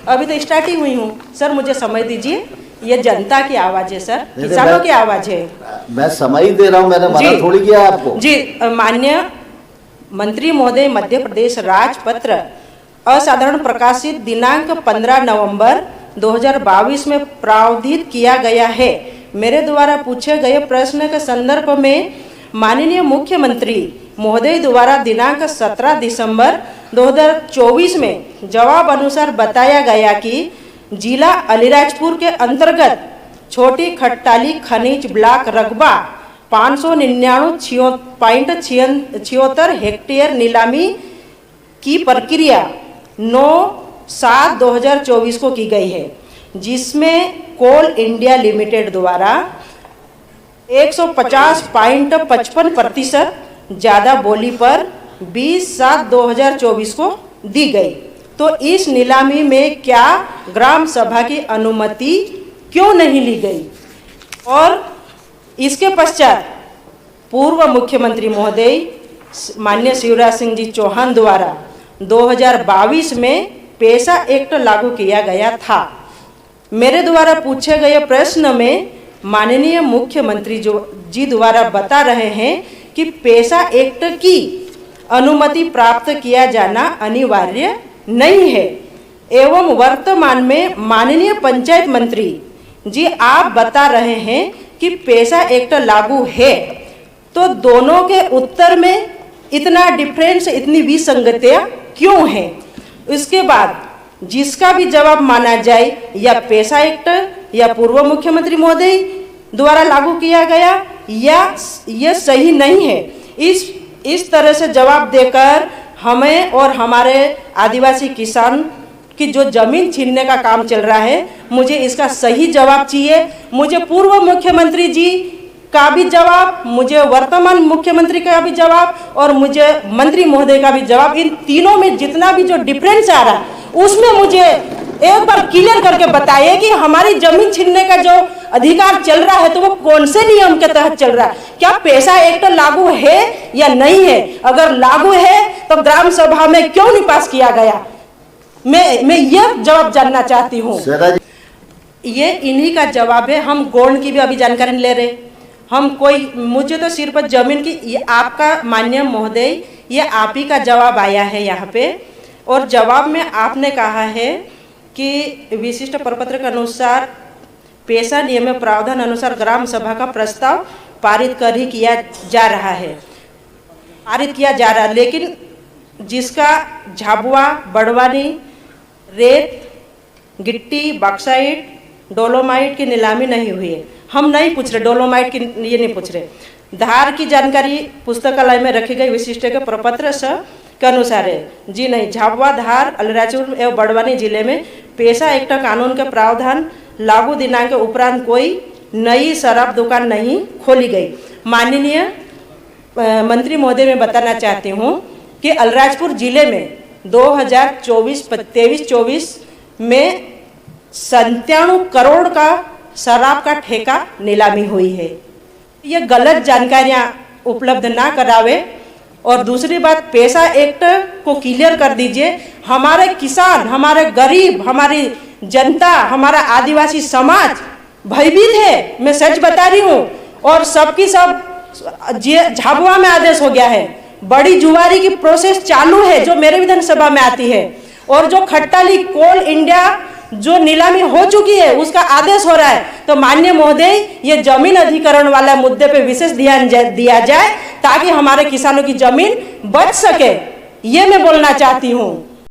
अभी तो स्टार्ट ही हुई हूँ सर, मुझे समय दीजिए। ये जनता की आवाज़ है सर, किसानों की आवाज़ है। मैं समय दे रहा हूँ, मैंने मना थोड़ी किया आपको। जी माननीय मंत्री महोदय, मध्य प्रदेश राजपत्र असाधारण प्रकाशित दिनांक 15 नवंबर 2022 में प्रावधानित किया गया है। मेरे द्वारा पूछे गए प्रश्न के संदर्भ में माननीय मुख्यमंत्री महोदय द्वारा दिनांक 17 दिसंबर 2024 में जवाब अनुसार बताया गया कि जिला अलीराजपुर के अंतर्गत छोटी खट्टाली खनिज ब्लॉक रकबा 599.76 हेक्टेयर नीलामी की प्रक्रिया 9/7/2024 को की गई है, जिसमें कोल इंडिया लिमिटेड द्वारा 150.55% ज़्यादा बोली पर 20/7/2024 को दी गई। तो इस नीलामी में क्या ग्राम सभा की अनुमति क्यों नहीं ली गई? और इसके पश्चात पूर्व मुख्यमंत्री महोदय माननीय शिवराज सिंह जी चौहान द्वारा 2022 में पेशा एक्ट लागू किया गया था। मेरे द्वारा पूछे गए प्रश्न में माननीय मुख्यमंत्री जी द्वारा बता रहे हैं कि पेशा एक्ट की अनुमति प्राप्त किया जाना अनिवार्य नहीं है, एवं वर्तमान में माननीय पंचायत मंत्री जी आप बता रहे हैं कि पेशा एक्ट लागू है। तो दोनों के उत्तर में इतना डिफरेंस, इतनी विसंगतियां क्यों हैं? इसके बाद जिसका भी जवाब माना जाए, या पेशा एक्ट या पूर्व मुख्यमंत्री महोदय द्वारा लागू किया गया, या यह सही नहीं है, इस तरह से जवाब देकर हमें और हमारे आदिवासी किसान की जो जमीन छीनने का काम चल रहा है, मुझे इसका सही जवाब चाहिए। मुझे पूर्व मुख्यमंत्री जी का भी जवाब, मुझे वर्तमान मुख्यमंत्री का भी जवाब, और मुझे मंत्री महोदय का भी जवाब। इन तीनों में जितना भी जो डिफरेंस आ रहा है, उसमें मुझे एक बार क्लियर करके बताइए कि हमारी जमीन छीनने का जो अधिकार चल रहा है, तो वो कौन से नियम के तहत चल रहा है? क्या पेशा एक्ट लागू है या नहीं है? अगर लागू है तो ग्राम सभा में क्यों नहीं पास किया गया? मैं यह जवाब जानना चाहती हूँ। ये इन्हीं का जवाब है। हम गोल्ड की भी अभी जानकारी नहीं ले रहे। मुझे तो सिर्फ जमीन की, ये आपका माननीय महोदय, ये आप ही का जवाब आया है यहाँ पे, और जवाब में आपने कहा है कि विशिष्ट प्रपत्र के अनुसार पेशा नियम प्रावधान अनुसार ग्राम सभा का प्रस्ताव पारित किया जा रहा है, लेकिन जिसका झाबुआ, बड़वानी, रेत, गिट्टी, बॉक्साइट, डोलोमाइट की नीलामी नहीं हुई है। हम नहीं पूछ रहे डोलोमाइट की, ये नहीं पूछ रहे। धार की जानकारी पुस्तकालय में रखी गई विशिष्ट के प्रपत्र के अनुसार है जी नहीं। झाबुआ, धार, अलीराजपुर एवं बड़वानी जिले में पेशा एक्ट कानून के प्रावधान लागू दिनांक के उपरांत कोई नई शराब दुकान नहीं खोली गई। माननीय मंत्री महोदय, मैं बताना चाहती हूँ कि अलीराजपुर जिले में 2023-24 में 97 करोड़ का शराब का ठेका नीलामी हुई है। ये गलत जानकारियाँ उपलब्ध ना करावे। और दूसरी बात, पेशा एक्ट को क्लियर कर दीजिए। हमारे किसान, हमारे गरीब, हमारी जनता, हमारा आदिवासी समाज भयभीत है। मैं सच बता रही हूँ। और सबकी सब झाबुआ में आदेश हो गया है, बड़ी जुआरी की प्रोसेस चालू है जो मेरे विधानसभा में आती है, और जो खट्टाली कोल इंडिया जो नीलामी हो चुकी है उसका आदेश हो रहा है। तो माननीय महोदय, ये जमीन अधिग्रहण वाला मुद्दे पे विशेष ध्यान दिया जाए ताकि हमारे किसानों की जमीन बच सके, ये मैं बोलना चाहती हूँ।